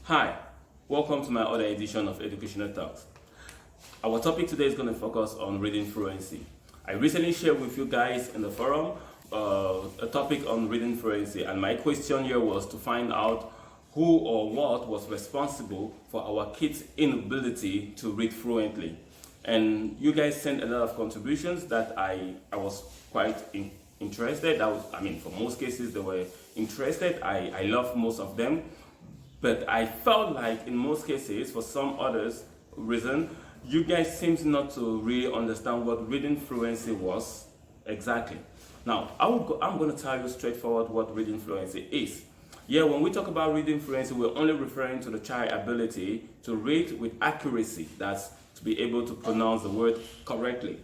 Hi, welcome to my other edition of Educational Talks. Our topic today is going to focus on reading fluency. I recently shared with you guys in the forum a topic on reading fluency, and my question here was to find out who or what was responsible for our kids' inability to read fluently. And you guys sent a lot of contributions that I was quite interested. For most cases, they were interested. I love most of them. But I felt like in most cases, for some others reason, you guys seem not to really understand what reading fluency was exactly. Now, I'm going to tell you straightforward what reading fluency is. Yeah, when we talk about reading fluency, we're only referring to the child's ability to read with accuracy. That's to be able to pronounce the word correctly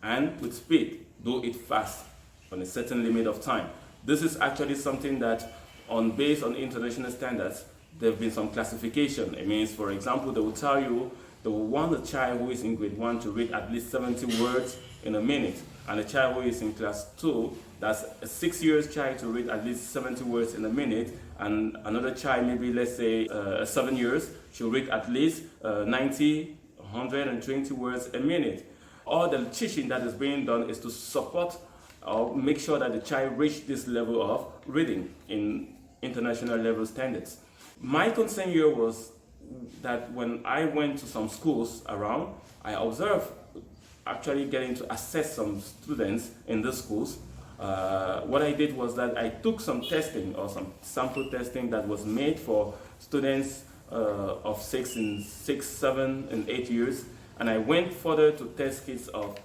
and with speed, do it fast on a certain limit of time. This is actually something that, based on international standards, there have been some classification. It means, for example, they will tell you they will want a child who is in grade 1 to read at least 70 words in a minute, and a child who is in class 2, that's a 6 years child, to read at least 70 words in a minute, and another child, maybe let's say 7 years, should read at least 90, 120 words a minute. All the teaching that is being done is to support or make sure that the child reach this level of reading in international level standards. My concern here was that when I went to some schools around, I observed actually getting to assess some students in the schools. What I did was that I took some testing or some sample testing that was made for students of 6, 7, and 8 years, and I went further to test kids of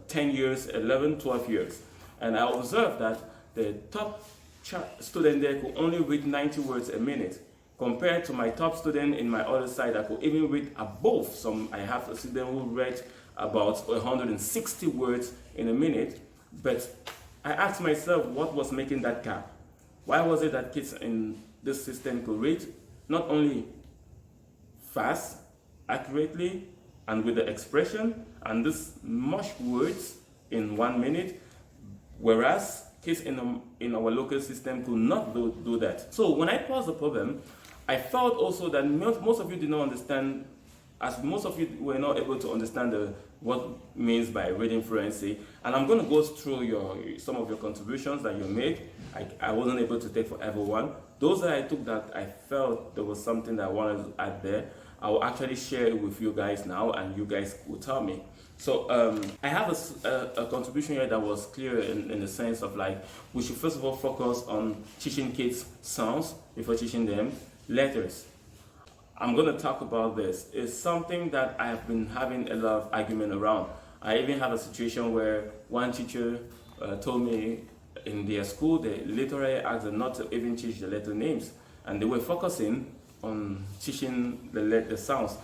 10 years, 11, 12 years. And I observed that the top student there could only read 90 words a minute, compared to my top student in my other side that could even read above some. I have a student who read about 160 words in a minute. But I asked myself, what was making that gap? Why was it that kids in this system could read not only fast, accurately, and with the expression, and this much words in 1 minute, whereas kids in our local system could not do that? So when I posed the problem, I felt also that most of you did not understand, as most of you were not able to understand what means by reading fluency. And I'm going to go through some of your contributions that you made. I wasn't able to take for everyone. Those that I took that I felt there was something that I wanted to add there, I will actually share it with you guys now, and you guys will tell me. So I have a contribution here that was clear in the sense of, like, we should first of all focus on teaching kids sounds before teaching them letters. I'm going to talk about this. It's something that I have been having a lot of argument around. I even have a situation where one teacher told me in their school they literally asked them not to even teach the letter names, and they were focusing on teaching the sounds.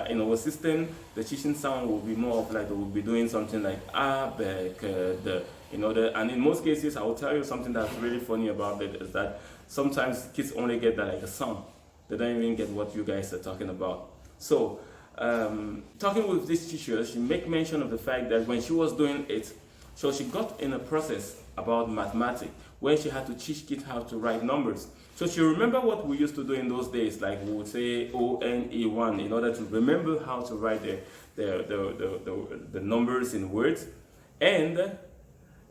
In our system, the teaching sound will be more of like they will be doing something like a, b, k, d, and in most cases, I will tell you something that's really funny about it is that sometimes kids only get that like a sound. They don't even get what you guys are talking about. So, talking with this teacher, she make mention of the fact that when she was doing it, so she got in a process about mathematics, where she had to teach kids how to write numbers. So she remember what we used to do in those days, like we would say ONE1 in order to remember how to write the numbers in words. And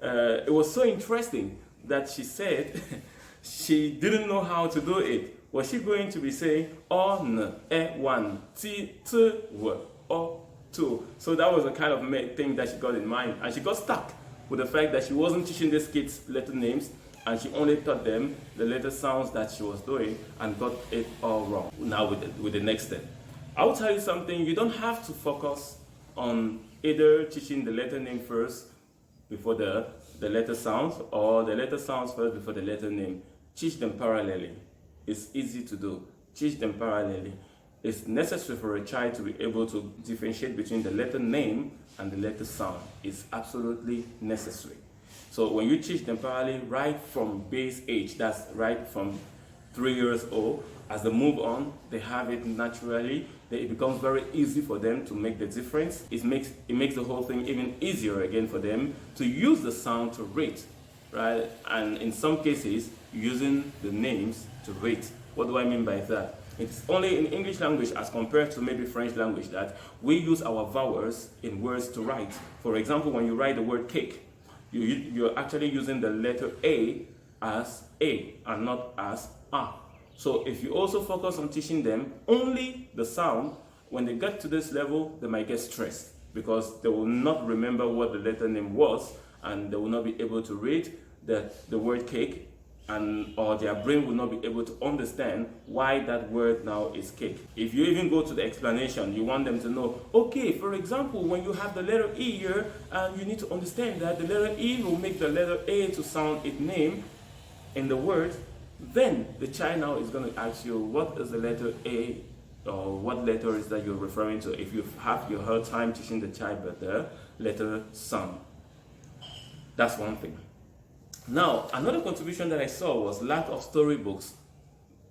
it was so interesting that she said she didn't know how to do it. Was she going to be saying on, one, t, w, o, two? So that was the kind of thing that she got in mind, and she got stuck with the fact that she wasn't teaching these kids letter names, and she only taught them the letter sounds that she was doing, and got it all wrong. Now with the next step, I will tell you something. You don't have to focus on either teaching the letter name first before the letter sounds, or the letter sounds first before the letter name. Teach them parallelly. It's easy to do. Teach them parallelly. It's necessary for a child to be able to differentiate between the letter name and the letter sound. It's absolutely necessary. So when you teach them parallelly right from base age, that's right from 3 years old, as they move on, they have it naturally. It becomes very easy for them to make the difference. It makes the whole thing even easier again for them to use the sound to rate, right? And in some cases, using the names to rate. What do I mean by that? It's only in English language as compared to maybe French language that we use our vowels in words to write. For example, when you write the word cake, you're actually using the letter A as A and not as A. So if you also focus on teaching them only the sound, when they get to this level, they might get stressed because they will not remember what the letter name was, and they will not be able to read the word cake, or their brain will not be able to understand why that word now is cake. If you even go to the explanation, you want them to know, okay, for example, when you have the letter E here, you need to understand that the letter E will make the letter A to sound its name in the word. Then the child now is going to ask you, what is the letter A, or what letter is that you're referring to, if you have your whole time teaching the child but the letter sound. That's one thing. Now, another contribution that I saw was lack of storybooks.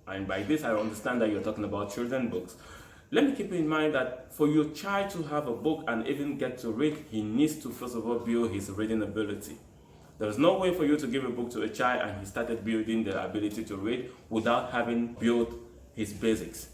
And by this, I understand that you're talking about children's books. Let me keep in mind that for your child to have a book and even get to read, he needs to first of all build his reading ability. There's no way for you to give a book to a child and he started building the ability to read without having built his basics.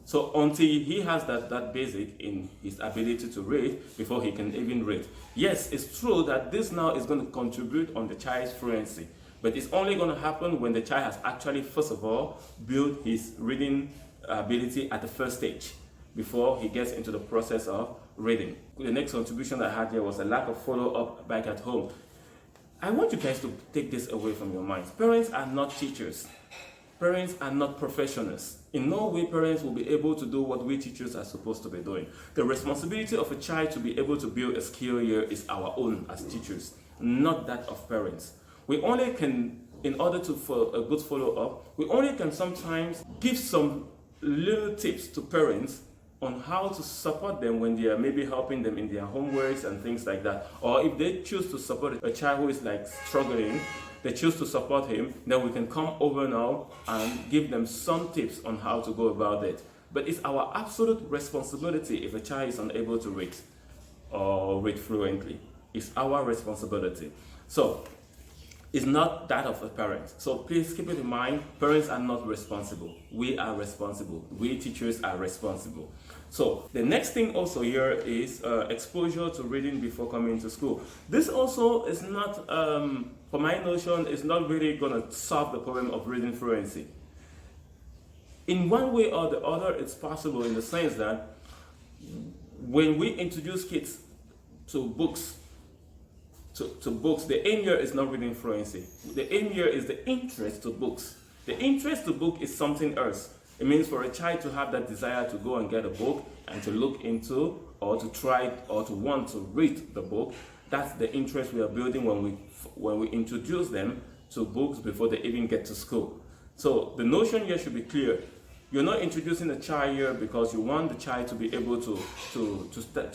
So until he has that basic in his ability to read before he can even read. Yes, it's true that this now is going to contribute on the child's fluency, but it's only going to happen when the child has actually, first of all, built his reading ability at the first stage before he gets into the process of reading. The next contribution I had here was a lack of follow-up back at home. I want you guys to take this away from your minds. Parents are not teachers. Parents are not professionals. In no way parents will be able to do what we teachers are supposed to be doing. The responsibility of a child to be able to build a skill here is our own as teachers, not that of parents. We only can, in order to for a good follow-up, we only can sometimes give some little tips to parents on how to support them when they are maybe helping them in their homeworks and things like that. Or if they choose to support a child who is like struggling, they choose to support him, then we can come over now and give them some tips on how to go about it. But it's our absolute responsibility if a child is unable to read or read fluently. It's our responsibility. So it's not that of a parent. So please keep it in mind, parents are not responsible. We are responsible. We teachers are responsible. So the next thing also here is exposure to reading before coming to school. This also is not, for my notion, is not really going to solve the problem of reading fluency. In one way or the other, it's possible in the sense that when we introduce kids to books, the aim here is not reading fluency. The aim here is the interest to books. The interest to book is something else. It means for a child to have that desire to go and get a book and to look into or to try or to want to read the book. That's the interest we are building when we introduce them to books before they even get to school. So the notion here should be clear. You're not introducing a child here because you want the child to be able to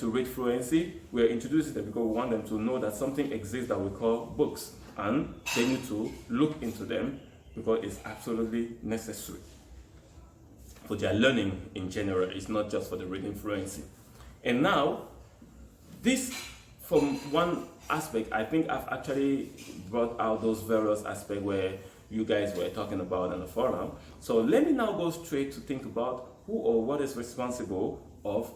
read fluency. We're introducing them because we want them to know that something exists that we call books, and they need to look into them because it's absolutely necessary for their learning in general. It's not just for the reading fluency. And now, this from one aspect, I think I've actually brought out those various aspects where you guys were talking about in the forum. So let me now go straight to think about who or what is responsible of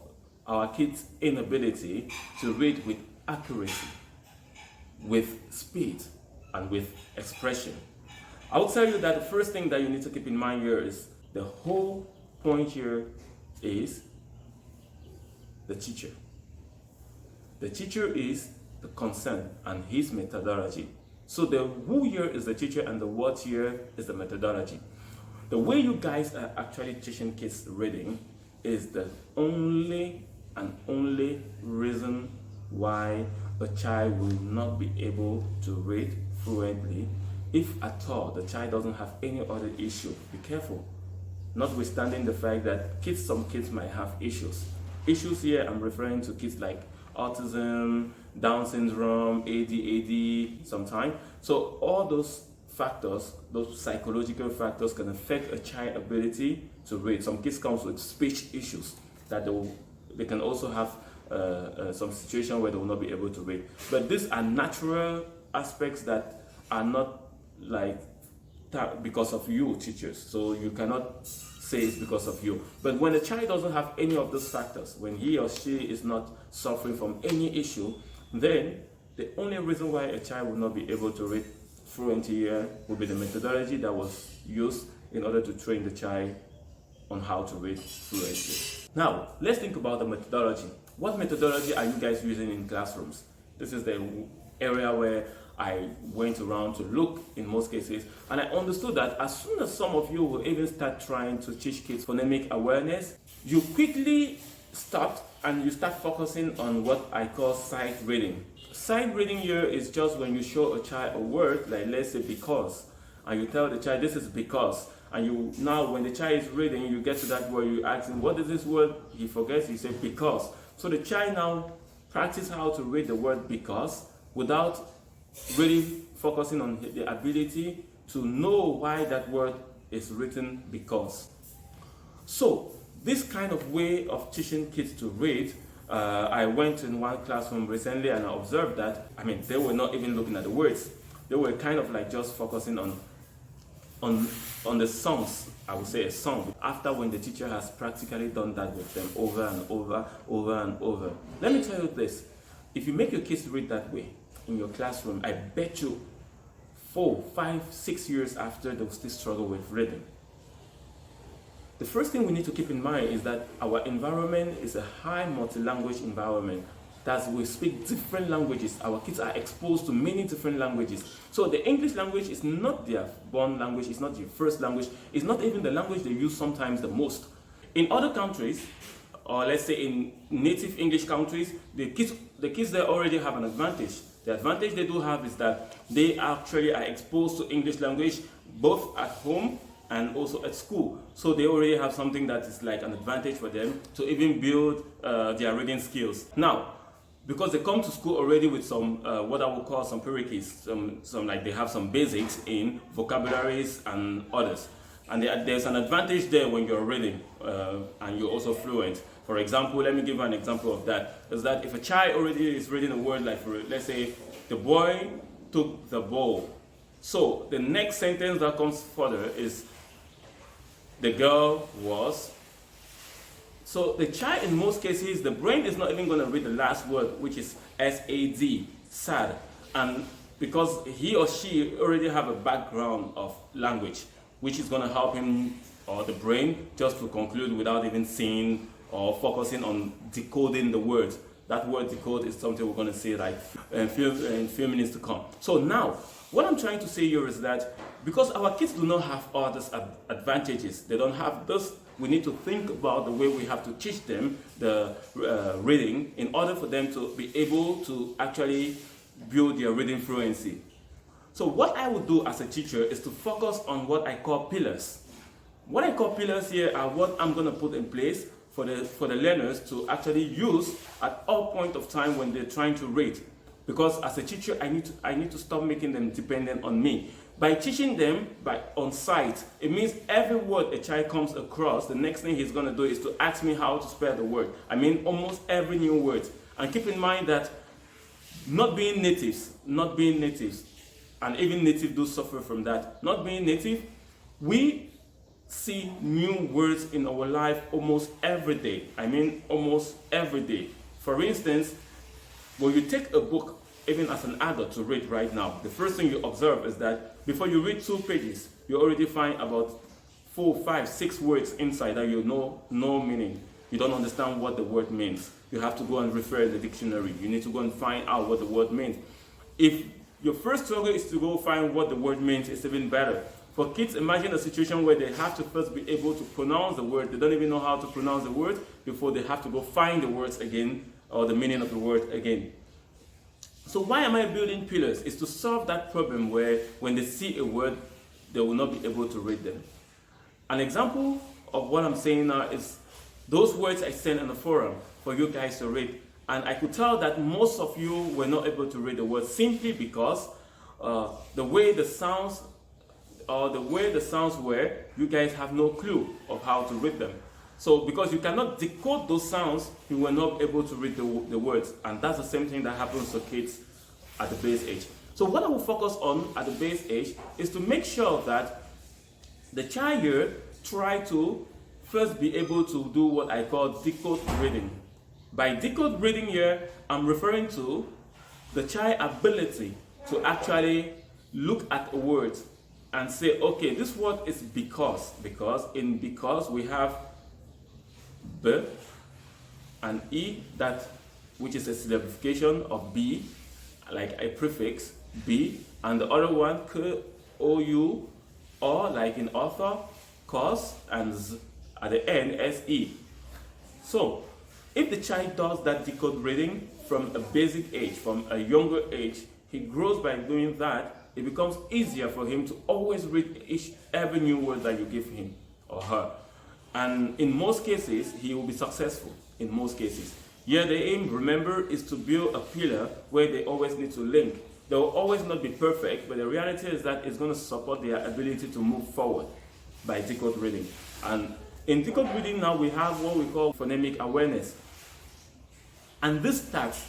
our kids' inability to read with accuracy, with speed, and with expression. I'll tell you that the first thing that you need to keep in mind here is the whole point here is the teacher. The teacher is the concern and his methodology. So the who here is the teacher and the what here is the methodology. The way you guys are actually teaching kids reading is the only and only reason why a child will not be able to read fluently. If at all the child doesn't have any other issue, be careful. Notwithstanding the fact that some kids might have issues. Issues here, I'm referring to kids like autism, Down syndrome, ADHD sometimes. So all those factors, those psychological factors can affect a child's ability to read. Some kids come with speech issues that they can also have some situation where they will not be able to read. But these are natural aspects that are not like because of you, teachers. So you cannot say it's because of you. But when a child doesn't have any of those factors, when he or she is not suffering from any issue, then the only reason why a child will not be able to read fluently here will be the methodology that was used in order to train the child on how to read fluently. Now, let's think about the methodology. What methodology are you guys using in classrooms? This is the area where I went around to look in most cases, and I understood that as soon as some of you will even start trying to teach kids phonemic awareness, you quickly stopped and you start focusing on what I call sight reading. Sight reading here is just when you show a child a word, like let's say because, and you tell the child this is because, and you now when the child is reading, you get to that word, you ask him what is this word, he forgets, you say because. So the child now practice how to read the word because without really focusing on the ability to know why that word is written because. So this kind of way of teaching kids to read, I went in one classroom recently and I observed that, they were not even looking at the words. They were kind of like just focusing on the songs, I would say a song, after when the teacher has practically done that with them over and over. Let me tell you this, if you make your kids read that way in your classroom, I bet you 4, 5, 6 years after they'll still struggle with reading. The first thing we need to keep in mind is that our environment is a high multi-language environment. That we speak different languages. Our kids are exposed to many different languages. So the English language is not their born language, it's not their first language, it's not even the language they use sometimes the most. In other countries, or let's say in native English countries, the kids there already have an advantage. The advantage they do have is that they actually are exposed to English language both at home and also at school. So they already have something that is like an advantage for them to even build their reading skills. Now, because they come to school already with some, what I would call some prerequisites, some like they have some basics in vocabularies and others. And there's an advantage there when you're reading and you're also fluent. For example, let me give you an example of that. Is that if a child already is reading a word like, let's say, the boy took the ball. So the next sentence that comes further is, the girl was. So the child, in most cases, the brain is not even going to read the last word, which is S-A-D, sad. And because he or she already have a background of language, which is going to help him or the brain just to conclude without even seeing or focusing on decoding the words. That word decode is something we're going to see like in a few minutes to come. So now, what I'm trying to say here is that because our kids do not have all these advantages, they don't have this, we need to think about the way we have to teach them the reading in order for them to be able to actually build their reading fluency. So what I would do as a teacher is to focus on what I call pillars. What I call pillars here are what I'm going to put in place for the learners to actually use at all point of time when they're trying to read. Because as a teacher, I need to stop making them dependent on me. By teaching them on sight, it means every word a child comes across, the next thing he's going to do is to ask me how to spell the word. Almost every new word. And keep in mind that not being natives, and even natives do suffer from that. Not being native, we see new words in our life almost every day. Almost every day. For instance, when you take a book, even as an adult to read right now, the first thing you observe is that before you read 2 pages, you already find about 4, 5, 6 words inside that you know no meaning. You don't understand what the word means. You have to go and refer in the dictionary. You need to go and find out what the word means. If your first struggle is to go find what the word means, it's even better. For kids, imagine a situation where they have to first be able to pronounce the word. They don't even know how to pronounce the word before they have to go find the words again or the meaning of the word again. So why am I building pillars? It's to solve that problem where when they see a word, they will not be able to read them. An example of what I'm saying now is those words I sent in the forum for you guys to read. And I could tell that most of you were not able to read the words simply because the way the sounds were, you guys have no clue of how to read them. So because you cannot decode those sounds, you were not able to read the words. And that's the same thing that happens to kids at the base age. So what I will focus on at the base age is to make sure that The child here try to first be able to do what I call decode reading. By decode reading here, I'm referring to the child's ability to actually look at a word and say, okay, this word is because in because we have b and e, that which is a syllabification of b, like a prefix b, and the other one k, o, u, or like in author, cause, and z, at the end se. So if the child does that decode reading from a basic age, from a younger age, he grows by doing that, it becomes easier for him to always read every new word that you give him or her. And in most cases, he will be successful, in most cases. Here the aim, remember, is to build a pillar where they always need to link. They will always not be perfect, but the reality is that it's going to support their ability to move forward by decode reading. And in decode reading now, we have what we call phonemic awareness. And this starts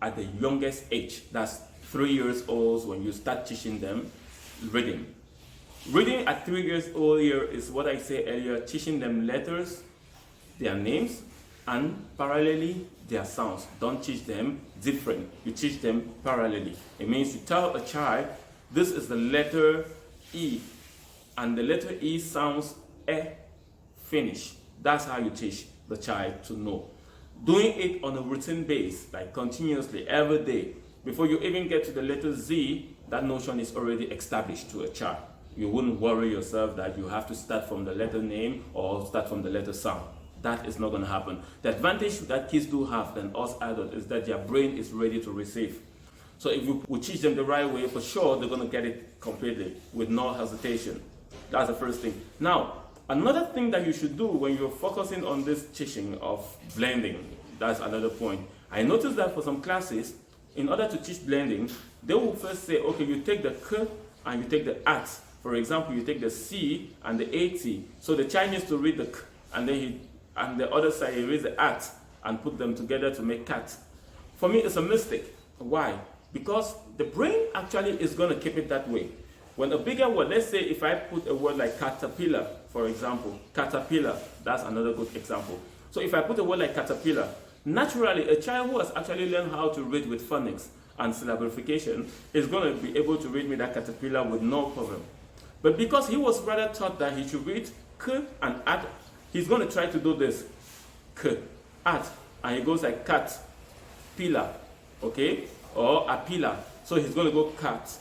at the youngest age. That's 3 years old when you start teaching them reading. Reading at 3 years old here is what I said earlier, teaching them letters, their names, and parallelly their sounds. Don't teach them different, you teach them parallelly. It means you tell a child, this is the letter E, and the letter E sounds E, finish. That's how you teach the child to know. Doing it on a routine base, like continuously, every day, before you even get to the letter Z, that notion is already established to a child. You wouldn't worry yourself that you have to start from the letter name or start from the letter sound. That is not going to happen. The advantage that kids do have than us adults is that their brain is ready to receive. So if we teach them the right way, for sure they're going to get it completely with no hesitation. That's the first thing. Now, another thing that you should do when you're focusing on this teaching of blending, that's another point. I noticed that for some classes, in order to teach blending, they will first say, okay, you take the k and you take the at. For example, you take the c and the at. So the child needs to read the k, and then and the other side he reads the at and put them together to make cat. For me, it's a mistake. Why? Because the brain actually is going to keep it that way. When a bigger word, let's say if I put a word like caterpillar, for example, caterpillar, that's another good example. So if I put a word like caterpillar, naturally a child who has actually learned how to read with phonics and syllabification is going to be able to read me that caterpillar with no problem. But because he was rather taught that he should read k and at, he's going to try to do this, k, at, and he goes like cat, pillar, okay, or a pillar. So he's going to go cat,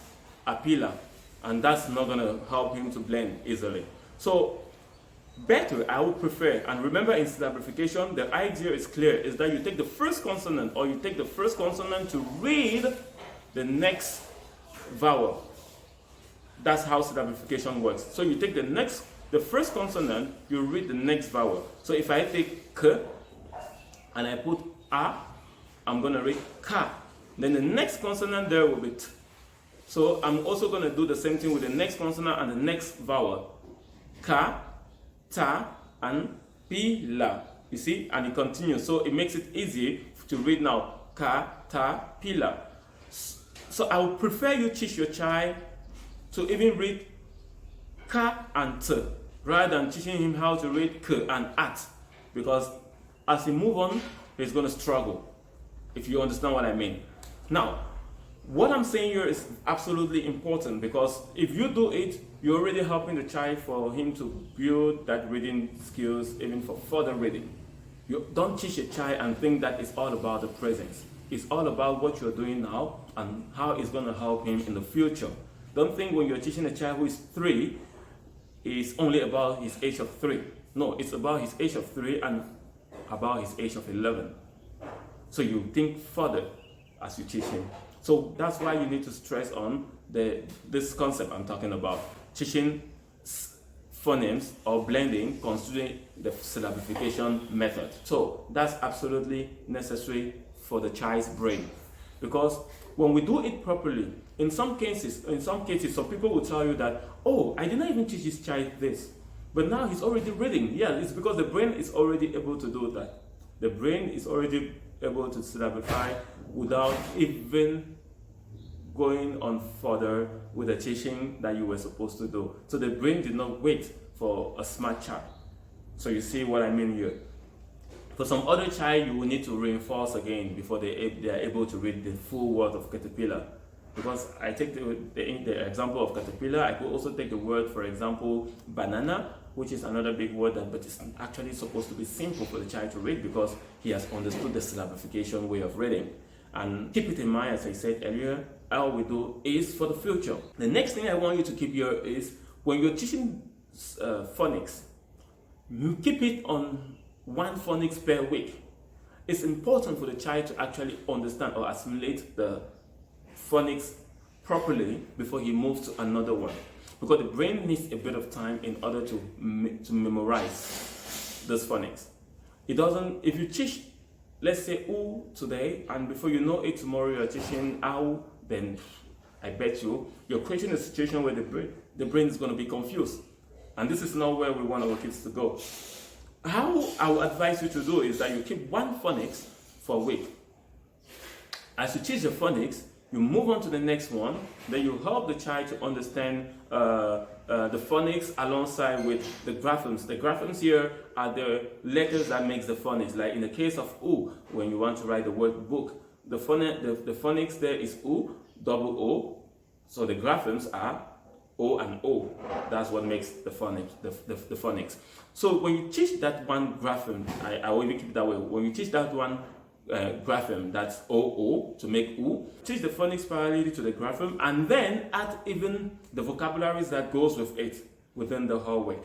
a pillar, and that's not going to help him to blend easily. So better, I would prefer, and remember in syllabification, the idea is clear, is that you take the first consonant, or you take the first consonant to read the next vowel. That's how syllabification works. So you take the first consonant, you read the next vowel. So if I take k and I put a, I'm going to read ka. Then the next consonant there will be t. So I'm also going to do the same thing with the next consonant and the next vowel. Ka, ta, and pila. You see? And it continues. So it makes it easy to read now. Ka, ta, pila. So I would prefer you teach your child to even read ka and t, rather than teaching him how to read k and at. Because as he move on, he's going to struggle, if you understand what I mean. Now, what I'm saying here is absolutely important, because if you do it, you're already helping the child for him to build that reading skills even for further reading. You don't teach a child and think that it's all about the present. It's all about what you're doing now and how it's going to help him in the future. Don't think when you're teaching a child who is 3, it's only about his age of 3. No, it's about his age of 3 and about his age of 11. So you think further as you teach him. So that's why you need to stress on this concept I'm talking about. Teaching phonemes or blending considering the syllabification method. So that's absolutely necessary for the child's brain. Because when we do it properly, in some cases, some people will tell you that, oh, I did not even teach this child this, but now he's already reading. Yeah, it's because the brain is already able to do that. The brain is already able to syllabify without even going on further with the teaching that you were supposed to do. So the brain did not wait for a smart child. So you see what I mean here. For some other child, you will need to reinforce again before they are able to read the full word of caterpillar. Because I take the example of caterpillar, I could also take the word, for example, banana, which is another big word, but it's actually supposed to be simple for the child to read because he has understood the syllabification way of reading. And keep it in mind, as I said earlier, all we do is for the future. The next thing I want you to keep here is when you're teaching phonics, you keep it on 1 phonics per week. It's important for the child to actually understand or assimilate the phonics properly before he moves to another one, because the brain needs a bit of time in order to memorize those phonics. It doesn't, if you teach, let's say oo today, and before you know it tomorrow you're teaching ow, then I bet you're creating a situation where the brain is going to be confused, and this is not where we want our kids to go. How I would advise you to do is that you keep 1 phonics for a week. As you teach the phonics, you move on to the next one, then you help the child to understand the phonics alongside with the graphemes. The graphemes here are the letters that makes the phonics. Like in the case of oo, when you want to write the word book, the phonics there is oo, double O. So the graphemes are O and O. That's what makes the phonics. So when you teach that one grapheme, I will even keep it that way. When you teach that one grapheme, that's OO to make oo, teach the phonics parallelly to the grapheme, and then add even the vocabularies that goes with it within the whole week.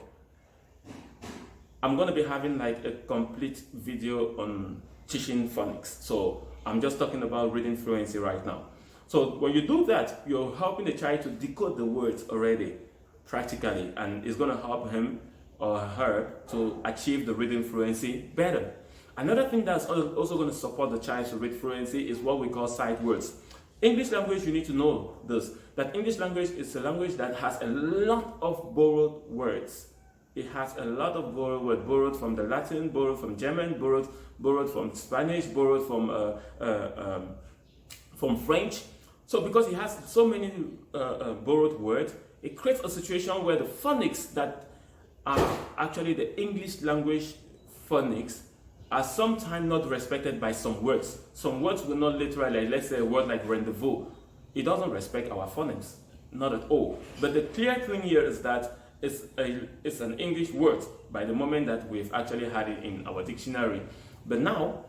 I'm going to be having like a complete video on teaching phonics, so I'm just talking about reading fluency right now. So when you do that, you're helping the child to decode the words already practically, and it's going to help him or her to achieve the reading fluency better. Another thing that's also going to support the child to read fluency is what we call sight words. English language, you need to know this, that English language is a language that has a lot of borrowed words. It has a lot of borrowed words, borrowed from the Latin, borrowed from German, borrowed from Spanish, borrowed from French. So because it has so many borrowed words, it creates a situation where the phonics that are actually the English language phonics are sometimes not respected by some words. Some words will not literally, let's say a word like rendezvous, it doesn't respect our phonemes, not at all. But the clear thing here is that it's an English word by the moment that we've actually had it in our dictionary. But now,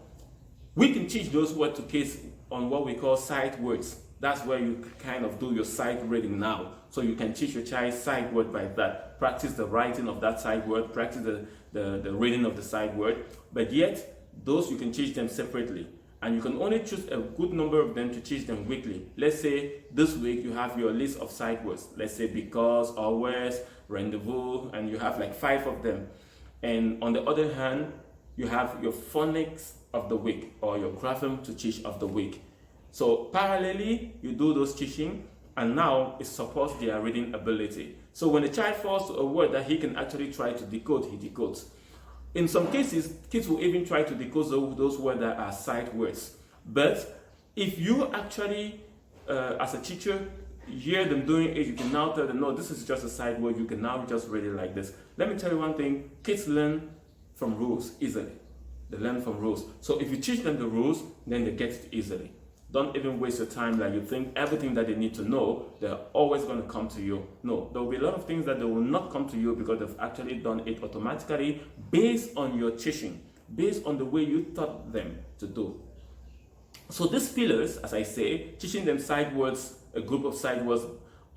we can teach those words to kids on what we call sight words. That's where you kind of do your sight reading now. So you can teach your child sight word by that. Practice the writing of that sight word, practice the reading of the sight word. But yet, those you can teach them separately. And you can only choose a good number of them to teach them weekly. Let's say this week you have your list of sight words. Let's say because, always, rendezvous, and you have like 5 of them. And on the other hand, you have your phonics of the week or your grapheme to teach of the week. So parallelly, you do those teaching, and now it supports their reading ability. So when the child falls to a word that he can actually try to decode, he decodes. In some cases, kids will even try to decode those words that are sight words. But if you actually, as a teacher, hear them doing it, you can now tell them, no, this is just a sight word, you can now just read it like this. Let me tell you one thing, kids learn from rules easily. They learn from rules. So if you teach them the rules, then they get it easily. Don't even waste your time like you think everything that they need to know, they're always going to come to you. No, there will be a lot of things that they will not come to you because they've actually done it automatically based on your teaching, based on the way you taught them to do. So these pillars, as I say, teaching them sight words, a group of sight words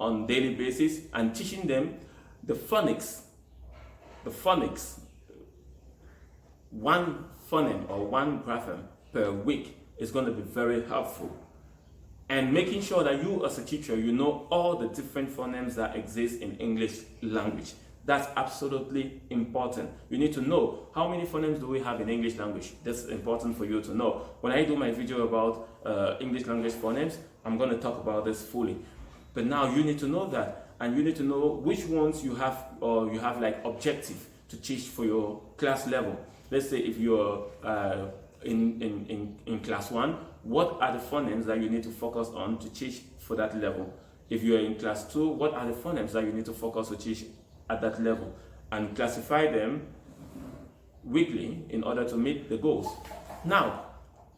on daily basis, and teaching them the phonics, one phoneme or one grapheme per week is going to be very helpful. And making sure that you as a teacher, you know all the different phonemes that exist in English language. That's absolutely important. You need to know how many phonemes do we have in English language. That's important for you to know. When I do my video about English language phonemes, I'm going to talk about this fully. But now you need to know that, and you need to know which ones you have, or you have like objective to teach for your class level. Let's say if you're in class 1, what are the phonemes that you need to focus on to teach for that level. If you are in class 2, what are the phonemes that you need to focus to teach at that level, and classify them weekly in order to meet the goals. Now,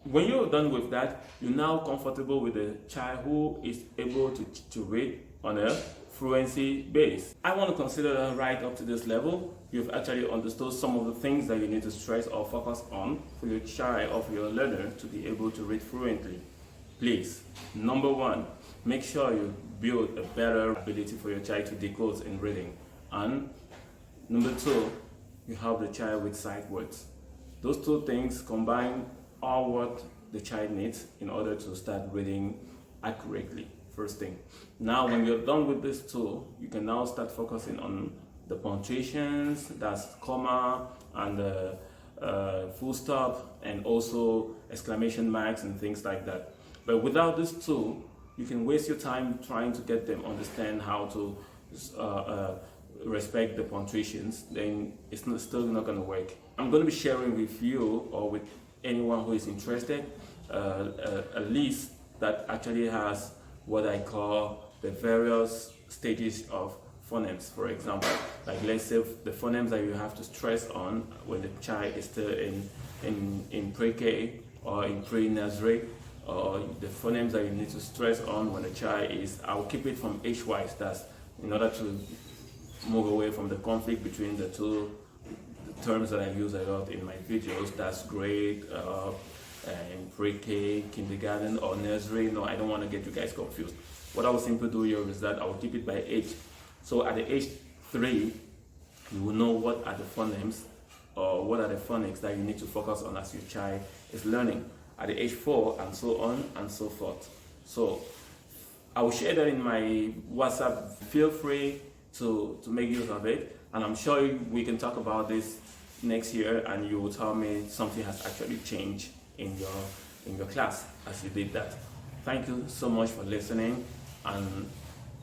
when you're done with that, you're now comfortable with a child who is able to read on a fluency base. I want to consider that right up to this level, you've actually understood some of the things that you need to stress or focus on for your child or for your learner to be able to read fluently. Please, number one, make sure you build a better ability for your child to decode in reading. And number two, you help the child with sight words. Those two things combine are what the child needs in order to start reading accurately, first thing. Now, when you're done with this tool, you can now start focusing on the punctuations, that's comma and full stop, and also exclamation marks and things like that. But without this tool, you can waste your time trying to get them understand how to respect the punctuations, then it's still not going to work. I'm going to be sharing with you or with anyone who is interested a list that actually has what I call the various stages of phonemes. For example, like let's say the phonemes that you have to stress on when the child is still in pre-K or in pre-nursery, or the phonemes that you need to stress on when the child is, I'll keep it from age-wise, that's in order to move away from the conflict between the two terms that I use a lot in my videos, that's grade, and pre-K, kindergarten, or nursery. No, I don't want to get you guys confused. What I will simply do here is that I will keep it by age. So at the age 3, you will know what are the phonemes or what are the phonics that you need to focus on as your child is learning. At the age 4, and so on and so forth. So I will share that in my WhatsApp. Feel free to make use of it, and I'm sure we can talk about this next year, and you will tell me something has actually changed in your class as you did that. Thank you so much for listening, and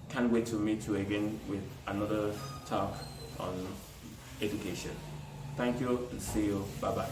can't wait to meet you again with another talk on education. Thank you, and see you. Bye bye.